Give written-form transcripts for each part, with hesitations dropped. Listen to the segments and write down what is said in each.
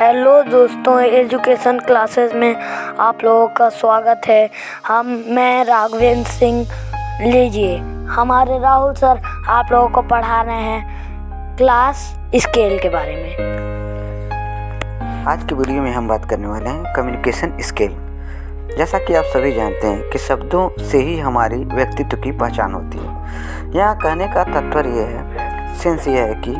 Hello दोस्तों, education classes में आप लोगों का स्वागत है। मैं राघवेंद्र सिंह। लीजिए, हमारे राहुल सर आप लोगों को पढ़ा रहे हैं क्लास स्केल के बारे में। आज की वीडियो में हम बात करने वाले हैं कम्युनिकेशन स्केल। जैसा कि आप सभी जानते हैं कि शब्दों से ही हमारी व्यक्तित्व की पहचान होती है। यहाँ कहने का तात्पर्य यह है, सेंस यह है कि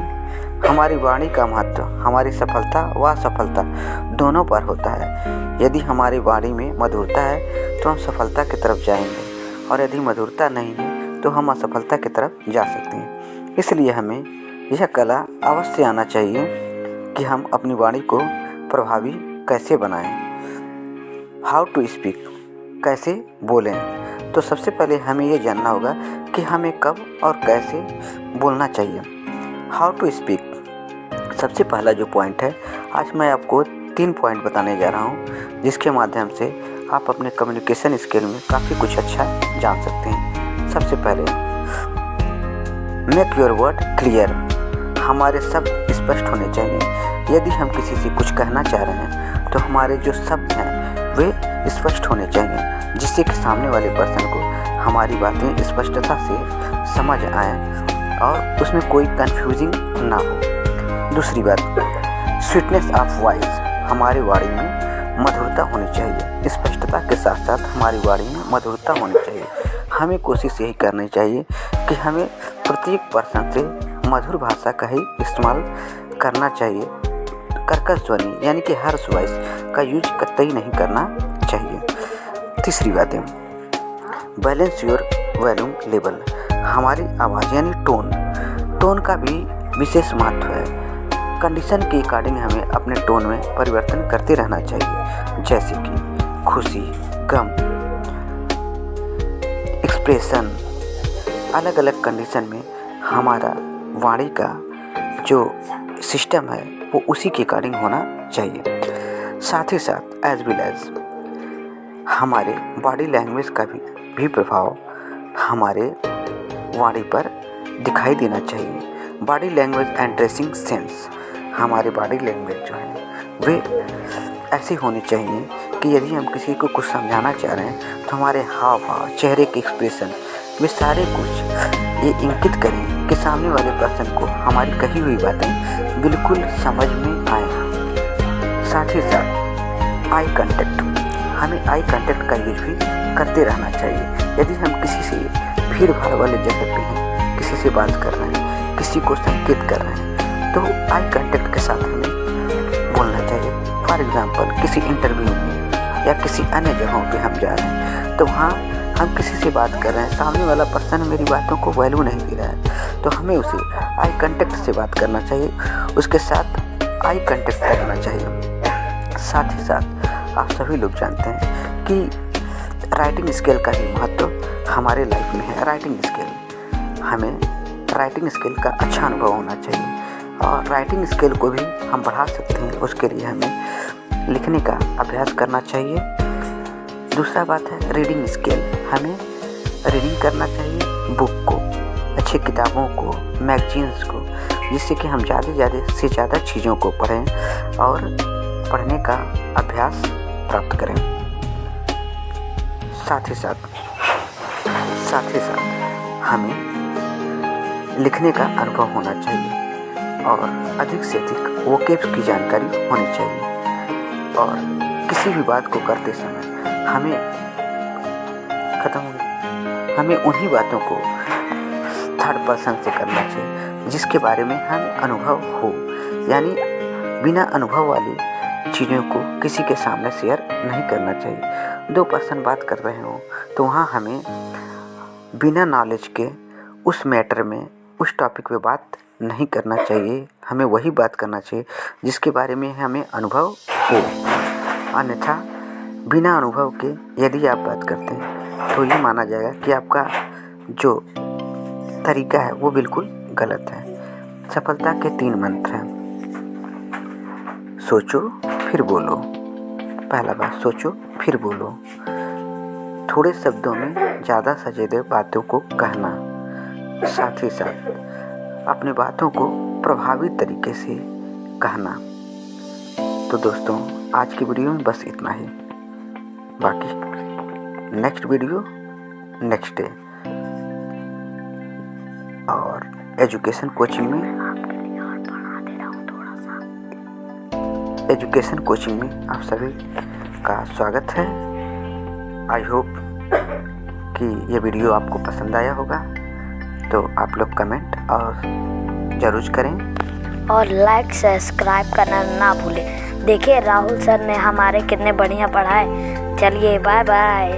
हमारी वाणी का महत्व हमारी सफलता व असफलता दोनों पर होता है। यदि हमारी वाणी में मधुरता है तो हम सफलता की तरफ जाएंगे, और यदि मधुरता नहीं है तो हम असफलता की तरफ जा सकते हैं। इसलिए हमें यह कला अवश्य आना चाहिए कि हम अपनी वाणी को प्रभावी कैसे बनाएं। हाउ टू स्पीक, कैसे बोलें। तो सबसे पहले हमें ये जानना होगा कि हमें कब और कैसे बोलना चाहिए। हाउ टू स्पीक, सबसे पहला जो पॉइंट है, आज मैं आपको 3 पॉइंट बताने जा रहा हूँ, जिसके माध्यम से आप अपने कम्युनिकेशन स्किल में काफ़ी कुछ अच्छा जान सकते हैं। सबसे पहले, मेक योर वर्ड क्लियर। हमारे शब्द स्पष्ट होने चाहिए। यदि हम किसी से कुछ कहना चाह रहे हैं तो हमारे जो शब्द हैं वे स्पष्ट होने चाहिए, जिससे कि सामने वाले पर्सन को हमारी बातें स्पष्टता से समझ आएँ और उसमें कोई कंफ्यूजिंग ना हो। दूसरी बात, स्वीटनेस ऑफ वॉइस। हमारी वाणी में मधुरता होनी चाहिए। स्पष्टता के साथ साथ हमारी वाणी में मधुरता होनी चाहिए। हमें कोशिश यही करनी चाहिए कि हमें प्रत्येक पर्सन से मधुर भाषा का ही इस्तेमाल करना चाहिए। कर्कश ध्वनि यानी कि हार्श वॉइस का यूज कतई नहीं करना चाहिए। तीसरी बात है, बैलेंस योर वॉल्यूम लेवल। हमारी आवाज़ यानी टोन का भी विशेष महत्व है। कंडीशन के अकॉर्डिंग हमें अपने टोन में परिवर्तन करते रहना चाहिए, जैसे कि खुशी, गम, एक्सप्रेशन। अलग अलग कंडीशन में हमारा वाणी का जो सिस्टम है वो उसी के अकॉर्डिंग होना चाहिए। साथ ही साथ एज वेल एज हमारे बॉडी लैंग्वेज का भी प्रभाव हमारे वाणी पर दिखाई देना चाहिए। Body language and dressing sense. हमारी बॉडी लैंग्वेज जो है वे ऐसी होनी चाहिए कि यदि हम किसी को कुछ समझाना चाह रहे हैं तो हमारे हाव भाव, चेहरे के एक्सप्रेशन, वे सारे कुछ ये इंगित करें कि सामने वाले पर्सन को हमारी कही हुई बातें बिल्कुल समझ में आए। साथ ही साथ आई कांटेक्ट। हमें आई कांटेक्ट का यूज भी करते रहना चाहिए। यदि हम किसी से भीड़ भाड़ वाले जगह पे हैं, किसी से बात कर रहे हैं, किसी को संकेत कर रहे हैं, तो आई कांटेक्ट के साथ हमें बोलना चाहिए। फॉर एग्जांपल, किसी इंटरव्यू में या किसी अन्य जगहों पे हम जा रहे हैं तो वहाँ हम किसी से बात कर रहे हैं, सामने वाला पर्सन मेरी बातों को वैल्यू नहीं दे रहा है, तो हमें उसे आई कांटेक्ट से बात करना चाहिए, उसके साथ आई कांटेक्ट करना चाहिए। साथ ही साथ आप सभी लोग जानते हैं कि राइटिंग स्किल का भी महत्व हमारे लाइफ में है। राइटिंग स्किल, हमें राइटिंग स्किल का अच्छा अनुभव होना चाहिए, और राइटिंग स्किल को भी हम बढ़ा सकते हैं। उसके लिए हमें लिखने का अभ्यास करना चाहिए। दूसरा बात है रीडिंग स्किल। हमें रीडिंग करना चाहिए, बुक को, अच्छी किताबों को, मैगजीन्स को, जिससे कि हम ज़्यादा से ज़्यादा चीज़ों को पढ़ें और पढ़ने का अभ्यास प्राप्त करें। साथ ही साथ हमें लिखने का अनुभव होना चाहिए, और अधिक से अधिक वोकैब्स की जानकारी होनी चाहिए। और किसी भी बात को करते समय हमें उन्हीं बातों को थर्ड पर्सन से करना चाहिए जिसके बारे में हमें अनुभव हो, यानी बिना अनुभव वाली चीज़ों को किसी के सामने शेयर नहीं करना चाहिए। 2 पर्सन बात कर रहे हों तो वहाँ हमें बिना नॉलेज के उस मैटर में, उस टॉपिक पे बात नहीं करना चाहिए। हमें वही बात करना चाहिए जिसके बारे में हमें अनुभव हो। अन्यथा बिना अनुभव के यदि आप बात करते हैं तो ये माना जाएगा कि आपका जो तरीका है वो बिल्कुल गलत है। सफलता के 3 मंत्र हैं। सोचो फिर बोलो। पहला बात, सोचो फिर बोलो। थोड़े शब्दों में ज़्यादा सजेदे बातों को कहना। साथ ही साथ अपनी बातों को प्रभावी तरीके से कहना। तो दोस्तों आज की वीडियो में बस इतना ही। बाकी नेक्स्ट वीडियो नेक्स्ट डे। और एजुकेशन कोचिंग में आप सभी का स्वागत है। आई होप कि ये वीडियो आपको पसंद आया होगा, तो आप लोग कमेंट और ज़रूर करें और लाइक सब्सक्राइब करना ना भूलें। देखिए राहुल सर ने हमारे कितने बढ़िया पढ़ाए। चलिए बाय बाय।